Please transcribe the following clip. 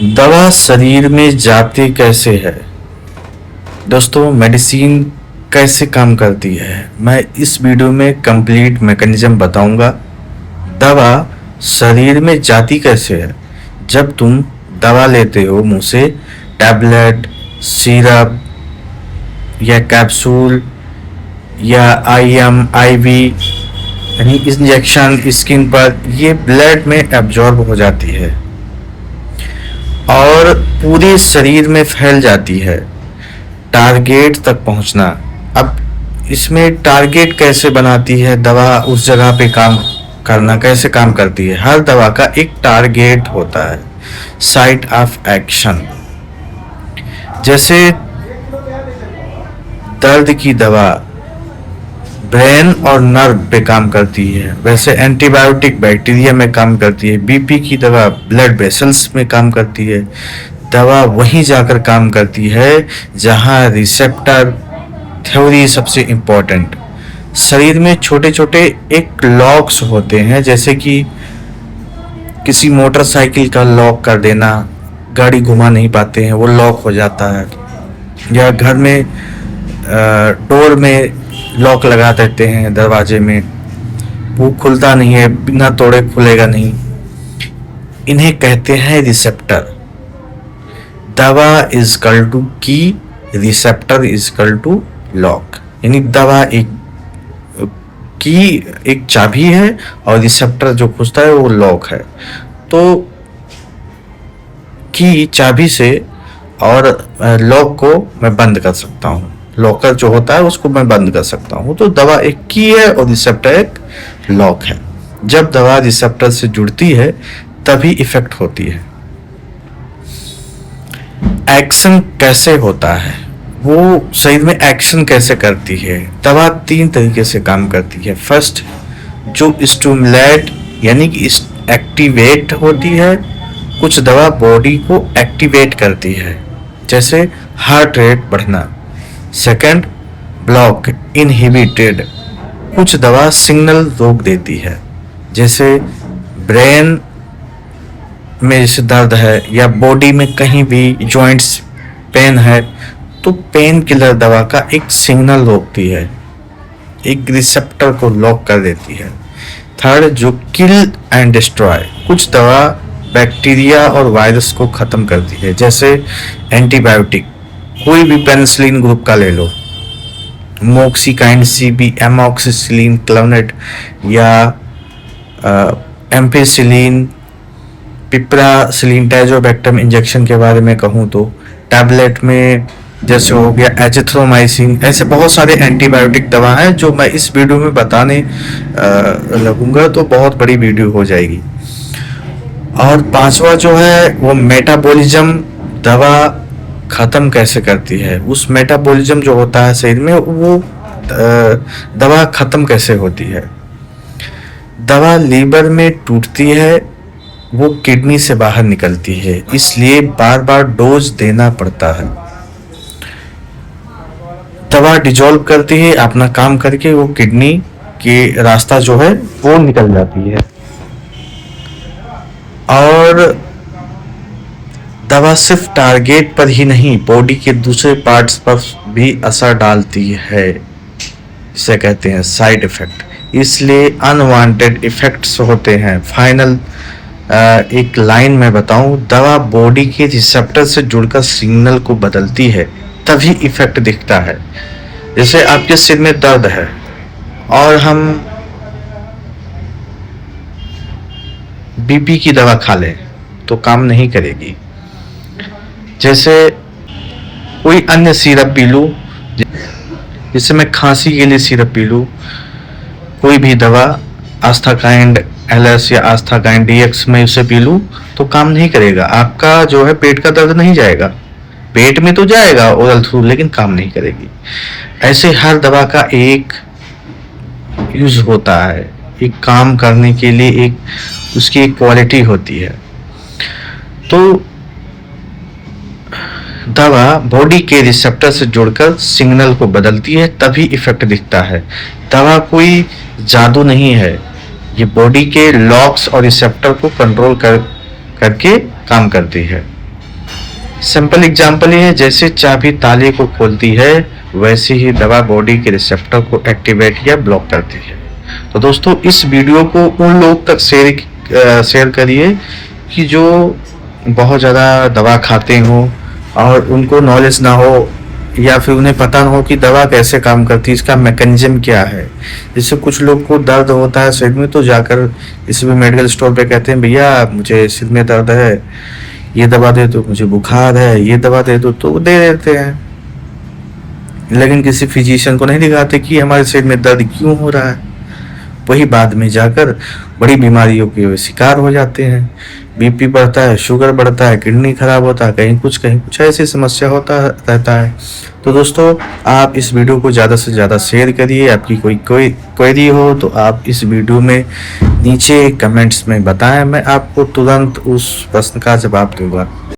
दवा शरीर में जाती कैसे है? दोस्तों, मेडिसिन कैसे काम करती है, मैं इस वीडियो में कंप्लीट मैकेनिज्म बताऊंगा। दवा शरीर में जाती कैसे है? जब तुम दवा लेते हो मुंह से, टैबलेट, सिरप या कैप्सूल या आईएम, आईवी यानी इंजेक्शन स्किन पर, ये ब्लड में एब्जॉर्ब हो जाती है और पूरे शरीर में फैल जाती है टारगेट तक पहुंचना। अब इसमें टारगेट कैसे बनाती है दवा, उस जगह पे काम करना कैसे काम करती है? हर दवा का एक टारगेट होता है, साइट ऑफ एक्शन। जैसे दर्द की दवा ब्रेन और नर्व पे काम करती है, वैसे एंटीबायोटिक बैक्टीरिया में काम करती है। बीपी की दवा ब्लड वेसल्स में काम करती है। दवा वहीं जाकर काम करती है जहां रिसेप्टर थ्योरी सबसे इम्पोर्टेंट। शरीर में छोटे छोटे एक लॉक्स होते हैं, जैसे कि किसी मोटरसाइकिल का लॉक कर देना, गाड़ी घुमा नहीं पाते हैं वो लॉक हो जाता है, या घर में डोर में लॉक लगा देते हैं दरवाजे में, वो खुलता नहीं है, बिना तोड़े खुलेगा नहीं। इन्हें कहते हैं रिसेप्टर। दवा is equal to key, receptor is equal to lock. यानी दवा एक की एक चाबी है और रिसेप्टर जो खुलता है वो लॉक है। तो की चाबी से और लॉक को मैं बंद कर सकता हूँ, लॉकर जो होता है उसको मैं बंद कर सकता हूँ। तो दवा एक की है और रिसेप्टर एक लॉक है। जब दवा रिसेप्टर से जुड़ती है तभी इफेक्ट होती है। एक्शन कैसे होता है, वो शरीर में एक्शन कैसे करती है? दवा 3 तरीके से काम करती है। फर्स्ट, जो स्टिमुलेट यानी कि एक्टिवेट होती है। कुछ दवा बॉडी को एक्टिवेट करती है, जैसे हार्ट रेट बढ़ना। सेकंड, ब्लॉक इनहिबिटेड, कुछ दवा सिग्नल रोक देती है, जैसे ब्रेन में जैसे दर्द है या बॉडी में कहीं भी जॉइंट्स पेन है तो पेन किलर दवा का एक सिग्नल रोकती है, एक रिसेप्टर को लॉक कर देती है। थर्ड, जो किल एंड डिस्ट्रॉय, कुछ दवा बैक्टीरिया और वायरस को खत्म करती है, जैसे एंटीबायोटिक, कोई भी पेनिसिलिन ग्रुप का ले लो, मोक्सिकाइन, सीबी, एमॉक्सिसिलिन, क्लोनेट या एम्पिसिलिन, पिप्रासिलिन, टाइजोबैक्टम। इंजेक्शन के बारे में कहूँ तो टैबलेट में जैसे हो गया एजिथ्रोमाइसिन। ऐसे बहुत सारे एंटीबायोटिक दवा हैं जो मैं इस वीडियो में बताने लगूंगा तो बहुत बड़ी वीडियो हो जाएगी। और 5वां जो है वो मेटाबॉलिज्म, दवा खत्म कैसे करती है। उस मेटाबॉलिज्म जो होता है शरीर में वो दवा खत्म कैसे होती है। दवा लीवर में टूटती है, वो किडनी से बाहर निकलती है, इसलिए बार बार डोज देना पड़ता है। दवा डिजोल्व करती है, अपना काम करके वो किडनी के रास्ता जो है वो निकल जाती है। और दवा सिर्फ टारगेट पर ही नहीं, बॉडी के दूसरे पार्ट्स पर भी असर डालती है, इसे कहते हैं साइड इफेक्ट। इसलिए अनवांटेड इफेक्ट्स होते हैं। फाइनल एक लाइन में बताऊं, दवा बॉडी के रिसेप्टर से जुड़कर सिग्नल को बदलती है, तभी इफेक्ट दिखता है। जैसे आपके सिर में दर्द है और हम बीपी की दवा खा लें तो काम नहीं करेगी। जैसे कोई अन्य सिरप पी लूं, जैसे मैं खांसी के लिए सिरप पी लूं, कोई भी दवा आस्थाकाइंड एलएस या आस्थाकाइंड डीएक्स में उसे पी लूं तो काम नहीं करेगा। आपका जो है पेट का दर्द नहीं जाएगा, पेट में तो जाएगा ओरल थ्रू, लेकिन काम नहीं करेगी। ऐसे हर दवा का एक यूज होता है, एक काम करने के लिए एक उसकी एक क्वालिटी होती है। तो दवा बॉडी के रिसेप्टर से जुड़कर सिग्नल को बदलती है, तभी इफेक्ट दिखता है। दवा कोई जादू नहीं है, ये बॉडी के लॉक्स और रिसेप्टर को कंट्रोल करके काम करती है। सिंपल एग्जांपल ये है, जैसे चाबी ताले को खोलती है वैसे ही दवा बॉडी के रिसेप्टर को एक्टिवेट या ब्लॉक करती है। तो दोस्तों इस वीडियो को उन लोग तक शेयर करिए कि जो बहुत ज़्यादा दवा खाते हो और उनको नॉलेज ना हो या फिर उन्हें पता ना हो कि दवा कैसे काम करती है, इसका मैकेनिज्म क्या है। जैसे कुछ लोग को दर्द होता है सिर में तो जाकर किसी भी मेडिकल स्टोर पे कहते हैं भैया मुझे सिर में दर्द है, ये दवा दे दो, मुझे बुखार है ये दवा दे दो, तो वो दे देते हैं। लेकिन किसी फिजिशियन को नहीं दिखाते कि हमारे सिर में दर्द क्यों हो रहा है। वही बाद में जाकर बड़ी बीमारियों के शिकार हो जाते हैं। बीपी बढ़ता है, शुगर बढ़ता है, किडनी खराब होता है, कहीं कुछ ऐसी समस्या होता रहता है। तो दोस्तों आप इस वीडियो को ज़्यादा से ज़्यादा शेयर करिए। आपकी कोई क्वेरी हो तो आप इस वीडियो में नीचे कमेंट्स में बताएं, मैं आपको तुरंत उस प्रश्न का जवाब दूंगा।